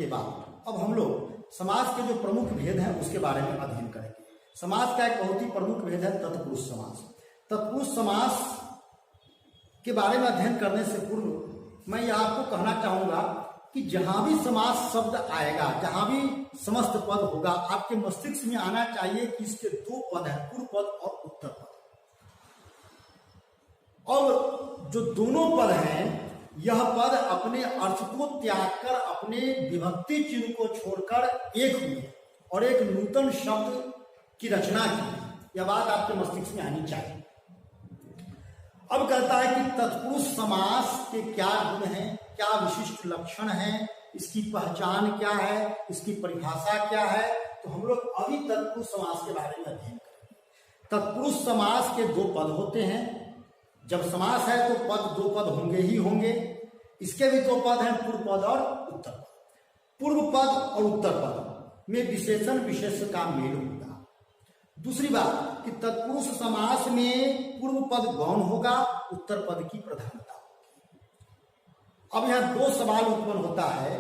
के बाद अब हम लोग समास के जो प्रमुख भेद हैं उसके बारे में अध्ययन करेंगे। समास का एक बहुत ही प्रमुख भेद है तत्पुरुष समास। तत्पुरुष समास के बारे में अध्ययन करने से पूर्व मैं यह आपको कहना चाहूंगा कि जहां भी समास शब्द आएगा, जहां भी समस्त पद होगा, आपके मस्तिष्क में आना चाहिए कि इसके दो पद हैं, पूर्व पद और उत्तर पद। और जो दोनों पद हैं, यह पद अपने अर्थ को त्याग कर, अपने विभक्ति चिन्ह को छोड़कर एक हुए और एक नूतन शब्द की रचना की। यह बात आपके मस्तिष्क में आनी चाहिए। अब कहता है कि तत्पुरुष समास के क्या गुण हैं, क्या विशिष्ट लक्षण हैं, इसकी पहचान क्या है, इसकी परिभाषा क्या है। तो हम लोग अभी तत्पुरुष समास के बारे में अध्ययन करेंगे। तत्पुरुष समास के दो पद होते हैं। जब समास है तो पद दो पद होंगे ही होंगे। इसके भी दो पद हैं, पूर्व पद और उत्तर पद। पूर्व पद और उत्तर पद में विशेषण विशेष्य का मेल होगा। दूसरी बात कि तत्पुरुष समास में पूर्व पद गौण होगा, उत्तर पद की प्रधानता होगी। अब यहां दो सवाल उत्पन्न होता है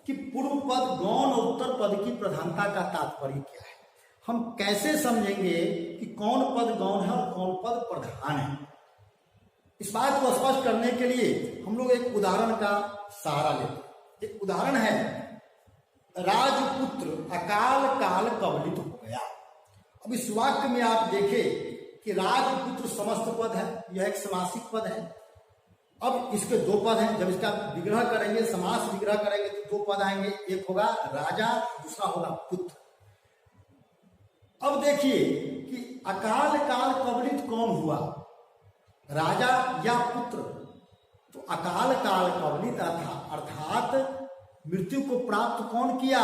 कि पूर्व पद गौण और उत्तर पद की प्रधानता का तात्पर्य क्या है। हम कैसे समझेंगे कि कौन पद गौण है और कौन पद प्रधान है। इस बात को स्पष्ट करने के लिए हम लोग एक उदाहरण का सहारा लेते हैं। एक उदाहरण है, राजपुत्र अकाल काल कवलित हो गया। अब इस वाक्य में आप देखें कि राजपुत्र समस्त पद है, यह एक समासिक पद है। अब इसके दो पद हैं। जब इसका विग्रह करेंगे, समास विग्रह करेंगे तो दो पद आएंगे, एक होगा राजा, दूसरा होगा पुत्र। अब देखिए कि अकाल काल कवलित कौन हुआ, राजा या पुत्र। तो अकाल काल कवलित अर्थात मृत्यु को प्राप्त कौन किया,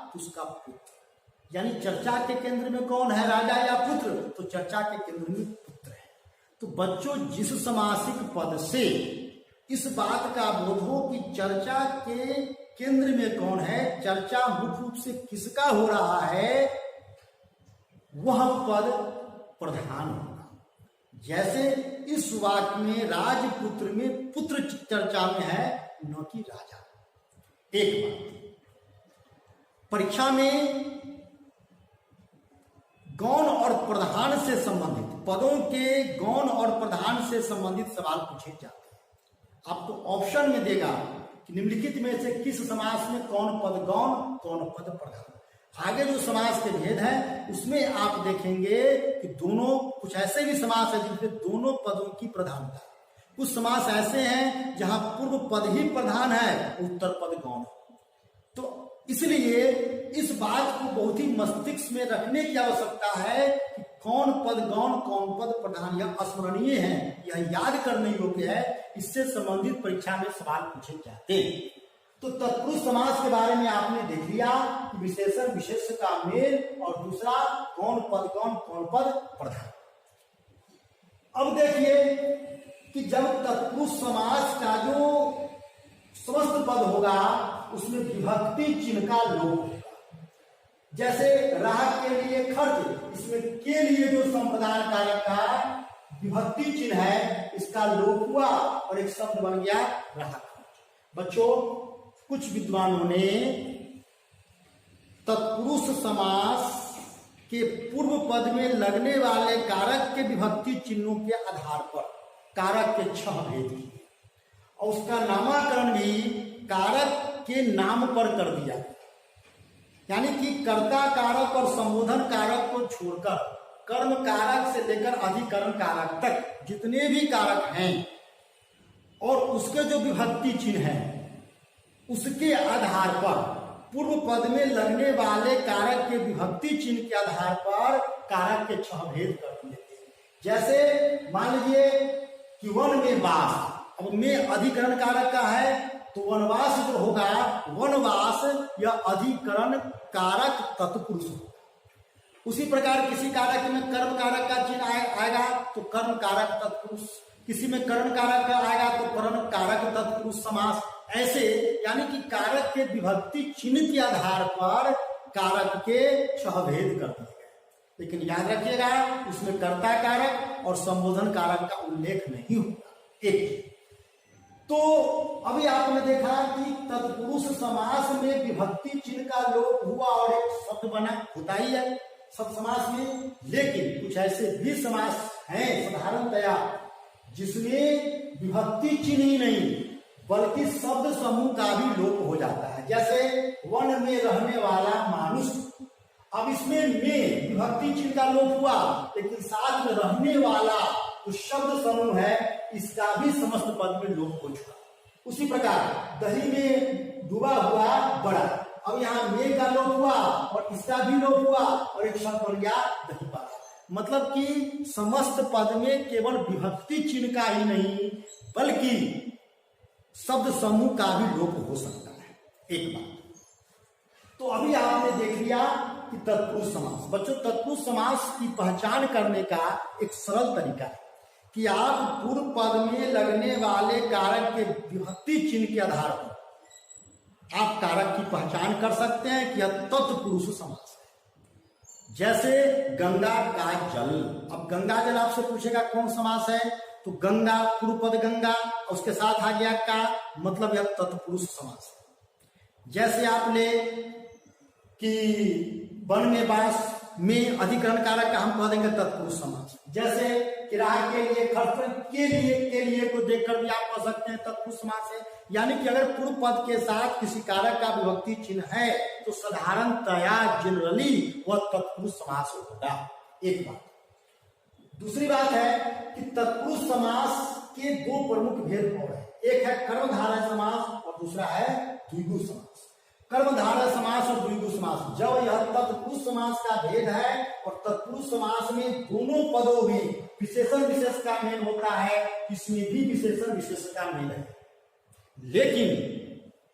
तो उसका पुत्र। यानी चर्चा के केंद्र में कौन है, राजा या पुत्र, तो चर्चा के केंद्र में पुत्र है। तो बच्चों, जिस समासिक पद से इस बात का बोध हो कि चर्चा के केंद्र में कौन है, चर्चा मुख्य रूप से किसका हो रहा है, वह पद प्रधान होगा। जैसे इस वाक्य में राजपुत्र में पुत्र चर्चा में है, न कि राजा। एक बात, परीक्षा में गौण और प्रधान से संबंधित, पदों के गौण और प्रधान से संबंधित सवाल पूछे जाते हैं। आपको ऑप्शन में देगा कि निम्नलिखित में से किस समास में कौन पद गौण, कौन पद प्रधान। आगे जो समास के भेद हैं उसमें आप देखेंगे कि दोनों, कुछ ऐसे भी समास है जिनमें दोनों पदों की प्रधानता। कुछ समास ऐसे हैं जहां पूर्व पद ही प्रधान है, उत्तर पद गौण। तो इसलिए इस बात को बहुत ही मस्तिष्क में रखने की आवश्यकता है कि कौन पद गौण, कौन पद प्रधान। यह स्मरणीय है, यह याद करने योग्य है। इससे संबंधित परीक्षा में सवाल पूछे जाते हैं। तो तत्पुरुष समास के बारे में आपने देख लिया कि विशेषण विशेष्य का मेल, और दूसरा कौन पद गौण, कौन पद प्रधान। अब देखिए कि जब तत्पुरुष समास का जो समस्त पद होगा उसमें विभक्ति चिन्ह का लोप होगा। जैसे राह के लिए खर्च, इसमें के लिए जो संप्रदान कारक का विभक्ति चिन्ह है, इसका लोप हुआ और एक शब्द बन गया राह खर्च। बच्चों, कुछ विद्वानों ने तत्पुरुष समास के पूर्व पद में लगने वाले कारक के विभक्ति चिन्हों के आधार पर कारक के 6 भेद किए और उसका नामकरण भी कारक के नाम पर कर दिया। यानी कि कर्ता कारक और संबोधन कारक को छोड़कर कर्म कारक से लेकर अधिकरण कारक तक जितने भी कारक हैं और उसके जो विभक्ति चिन्ह है, उसके आधार पर पूर्व पद में लगने वाले कारक के विभक्ति चिन्ह के आधार पर कारक के 6 भेद कर दिए। जैसे मान लीजिए कि वन में वास, अब में अधिकरण कारक का है तो वनवास जो होगा, वनवास या अधिकरण कारक तत्पुरुष होगा। उसी प्रकार किसी कारक में कर्म कारक का चिन्ह आएगा तो कर्म कारक तत्पुरुष, किसी में कर्ण कारक का आएगा तो कर्ण कारक तत्पुरुष समास। ऐसे यानी कि कारक के विभक्ति चिन्ह के आधार पर कारक के 6 भेद कर दिए गए। लेकिन याद रखिएगा, उसमें कर्ता कारक और संबोधन कारक का उल्लेख नहीं होगा। एक तो अभी आपने देखा कि तत्पुरुष समास में विभक्ति चिन्ह का लोप हुआ और एक शब्द बना, होता ही है सब समास में। लेकिन कुछ ऐसे भी समास हैं साधारणतया जिसमें विभक्ति चिन्ह ही नहीं बल्कि शब्द समूह का भी लोप हो जाता है। जैसे वन में रहने वाला मानुष, अब इसमें में विभक्ति चिन्ह का लोप हुआ लेकिन साथ में रहने वाला जो शब्द समूह है इसका भी समस्त पद में लोप हो चुका। उसी प्रकार दही में डूबा हुआ बड़ा, अब यहाँ में का लोप हुआ और इसका भी लोप हुआ और एक शब्द बन गया दही पारा। मतलब कि समस्त पद में केवल विभक्ति चिन्ह का ही नहीं बल्कि शब्द समूह का भी लोप हो सकता है। एक बात तो अभी आपने देख लिया कि तत्पुरुष समास। बच्चों तत्पुरुष समास की पहचान करने का एक सरल तरीका है कि आप पूर्व पद में लगने वाले कारक के विभक्ति चिन्ह के आधार पर आप कारक की पहचान कर सकते हैं कि यह तत्पुरुष समास है। जैसे गंगा का जल, अब गंगा जल आपसे पूछेगा कौन समास है तो गंगा पूर्व पद गंगा उसके साथ आ गया का, मतलब यह तत्पुरुष समास है। जैसे आप ले कि वन में बांस में अधिकरण कारक का हम कह देंगे तत्पुरुष समास। जैसे किराए के लिए, खर्च के लिए को देखकर भी आप कह सकते हैं तत्पुरुष समास है। यानी कि अगर पूर्व पद के साथ किसी कारक का विभक्ति चिन्ह है तो साधारणतया जनरली वह तत्पुरुष समास होगा। एक बात। दूसरी बात है कि तत्पुरुष समास के दो प्रमुख भेद और है, एक है कर्मधारय समास और दूसरा है द्विगु समास। कर्मधारय समास और द्विगु समास, जब यह तत्पुरुष समास का भेद है और तत्पुरुष समास में दोनों पदों में विशेषण विशेष का मेल होता है, इसमें भी विशेषण विशेष का मेल है। लेकिन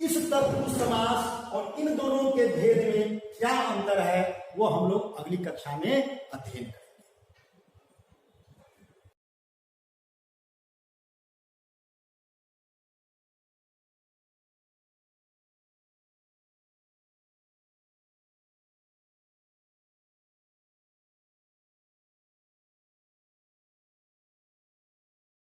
इस तत्पुरुष समास और इन दोनों के भेद में क्या अंतर है वो हम लोग अगली कक्षा में अध्ययन करेंगे।